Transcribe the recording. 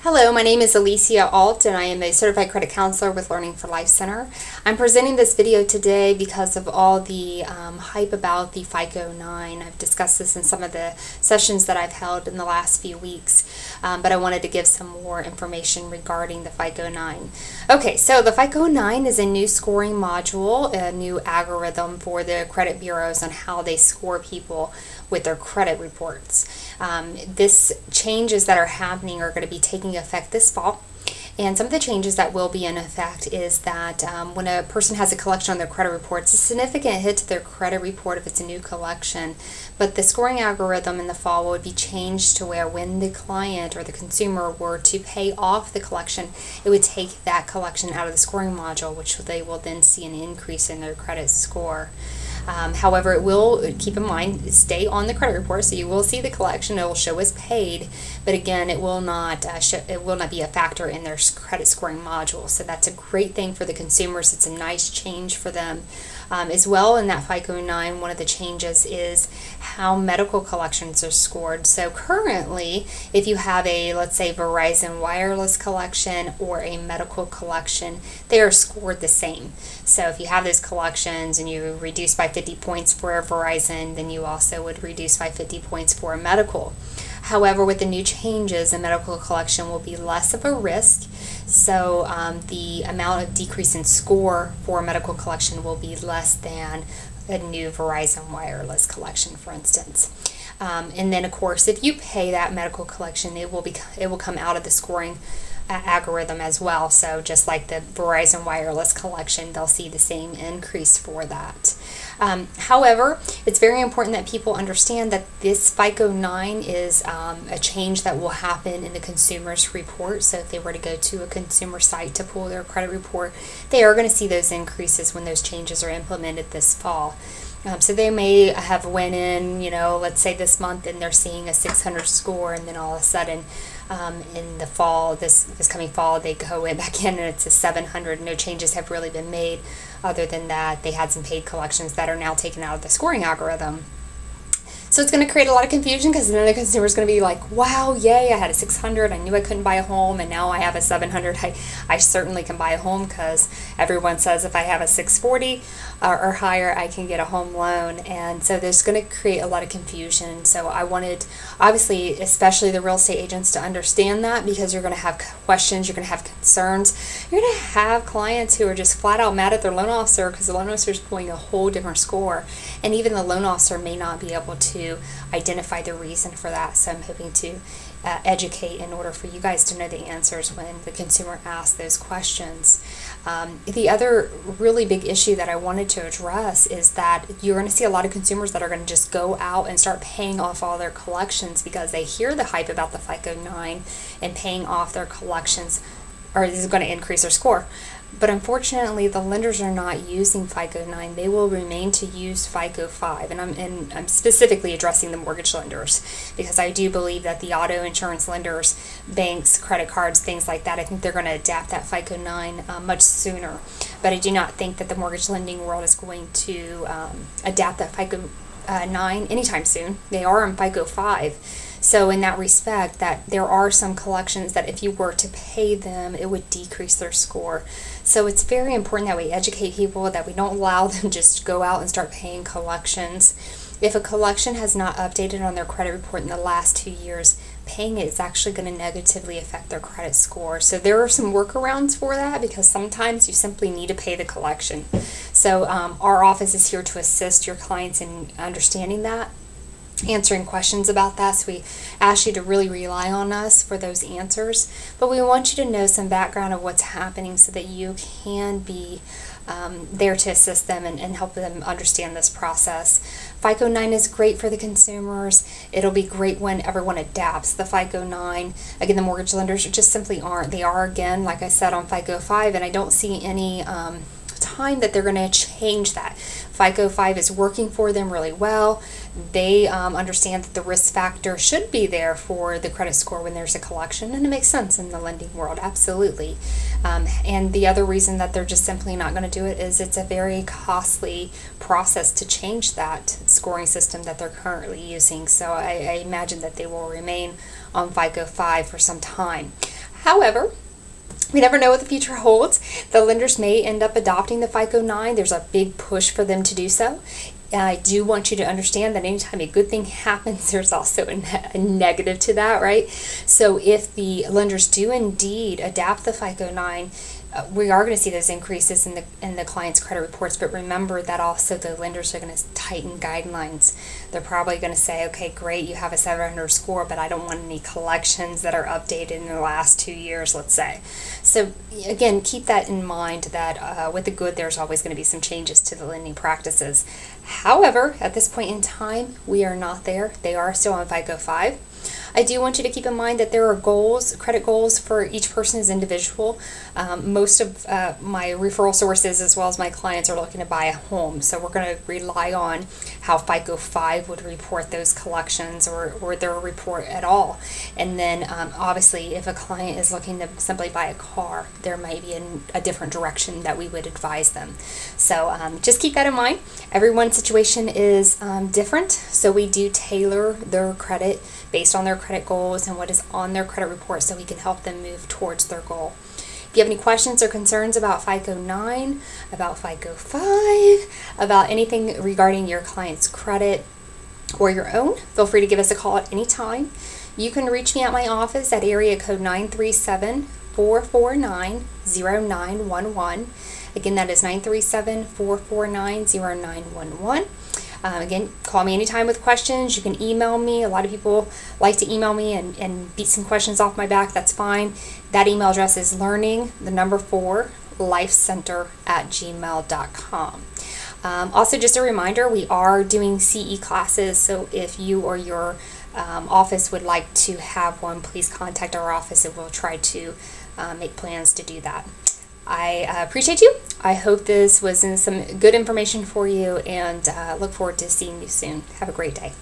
Hello, my name is Alicia Alt and I am a Certified Credit Counselor with Learning for Life Center. I'm presenting this video today because of all the hype about the FICO 9. I've discussed this in some of the sessions that I've held in the last few weeks, but I wanted to give some more information regarding the FICO 9. Okay, so the FICO 9 is a new scoring module, a new algorithm for the credit bureaus on how they score people with their credit reports. This changes that are happening are going to be taking effect this fall. And some of the changes that will be in effect is that when a person has a collection on their credit report, it's a significant hit to their credit report if it's a new collection. But the scoring algorithm in the fall would be changed to where when the client or the consumer were to pay off the collection, it would take that collection out of the scoring module, which they will then see an increase in their credit score. However, it will, keep in mind, stay on the credit report, so you will see the collection. It will show as paid, but again, it will not be a factor in their credit scoring module. So that's a great thing for the consumers. It's a nice change for them. As well, in that FICO 9, one of the changes is how medical collections are scored. So currently, if you have a, let's say, Verizon wireless collection or a medical collection, they are scored the same. So if you have those collections and you reduce by 50 points for a Verizon, then you also would reduce by 50 points for a medical. However, with the new changes, a medical collection will be less of a risk, so the amount of decrease in score for a medical collection will be less than a new Verizon wireless collection, for instance. And then, of course, if you pay that medical collection, it will come out of the scoring algorithm as well. So just like the Verizon wireless collection, they'll see the same increase for that. However, it's very important that people understand that this FICO 9 is a change that will happen in the consumer's report. So if they were to go to a consumer site to pull their credit report, they are going to see those increases when those changes are implemented this fall. So they may have went in, let's say this month, and they're seeing a 600 score, and then all of a sudden in the fall, this coming fall, they go back in and it's a 700. No changes have really been made other than that they had some paid collections that are now taken out of the scoring algorithm. So it's going to create a lot of confusion because then the consumer is going to be like, wow, yay, I had a 600, I knew I couldn't buy a home, and now I have a 700. I certainly can buy a home because everyone says if I have a 640 or higher, I can get a home loan. And so there's going to create a lot of confusion. So I wanted, obviously, especially the real estate agents to understand that, because you're going to have questions, you're going to have concerns. You're going to have clients who are just flat out mad at their loan officer because the loan officer is pulling a whole different score. And even the loan officer may not be able to identify the reason for that. So I'm hoping to educate in order for you guys to know the answers when the consumer asks those questions. The other really big issue that I wanted to address is that you're going to see a lot of consumers that are going to just go out and start paying off all their collections because they hear the hype about the FICO 9 and paying off their collections, or this is going to increase their score. But unfortunately, the lenders are not using FICO 9. They will remain to use FICO 5. And I'm specifically addressing the mortgage lenders because I do believe that the auto insurance lenders, banks, credit cards, things like that, I think they're going to adapt that FICO 9 much sooner. But I do not think that the mortgage lending world is going to adapt that FICO 9 anytime soon. They are on FICO 5. So in that respect, that there are some collections that if you were to pay them, it would decrease their score. So it's very important that we educate people, that we don't allow them just go out and start paying collections. If a collection has not updated on their credit report in the last 2 years, paying it is actually going to negatively affect their credit score. So there are some workarounds for that because sometimes you simply need to pay the collection. So our office is here to assist your clients in understanding that, answering questions about that. So we ask you to really rely on us for those answers, but we want you to know some background of what's happening so that you can be there to assist them and help them understand this process. FICO 9 is great for the consumers. It'll be great when everyone adapts the FICO 9. Again, the mortgage lenders just simply aren't. They are, again, like I said, on FICO 5, and I don't see any time that they're going to change that. FICO 5 is working for them really well. They understand that the risk factor should be there for the credit score when there's a collection, and it makes sense in the lending world, absolutely. And the other reason that they're just simply not going to do it is it's a very costly process to change that scoring system that they're currently using. So I imagine that they will remain on FICO 5 for some time. However, we never know what the future holds. The lenders may end up adopting the FICO 9. There's a big push for them to do so. I do want you to understand that anytime a good thing happens, there's also a negative to that, right? So if the lenders do indeed adapt the FICO 9, we are going to see those increases in the client's credit reports, but remember that also the lenders are going to tighten guidelines. They're probably going to say, okay, great, you have a 700 score, but I don't want any collections that are updated in the last 2 years, let's say. So again, keep that in mind that with the good, there's always going to be some changes to the lending practices. However, at this point in time, we are not there. They are still on FICO 5. I do want you to keep in mind that there are goals, credit goals for each person as individual. Most of my referral sources as well as my clients are looking to buy a home, so we're going to rely on how FICO 5 would report those collections or their report at all. And then obviously if a client is looking to simply buy a car, there might be a different direction that we would advise them. So just keep that in mind. Everyone's situation is different, so we do tailor their credit based on their credit goals and what is on their credit report so we can help them move towards their goal. If you have any questions or concerns about FICO 9, about FICO 5, about anything regarding your client's credit or your own, feel free to give us a call at any time. You can reach me at my office at area code 937-449-0911. Again, that is 937-449-0911. Again, call me anytime with questions. You can email me. A lot of people like to email me and beat some questions off my back. That's fine. That email address is learning4lifecenter@gmail.com. Also, just a reminder, we are doing CE classes, so if you or your office would like to have one, please contact our office and we'll try to make plans to do that. I appreciate you. I hope this was some good information for you, and look forward to seeing you soon. Have a great day.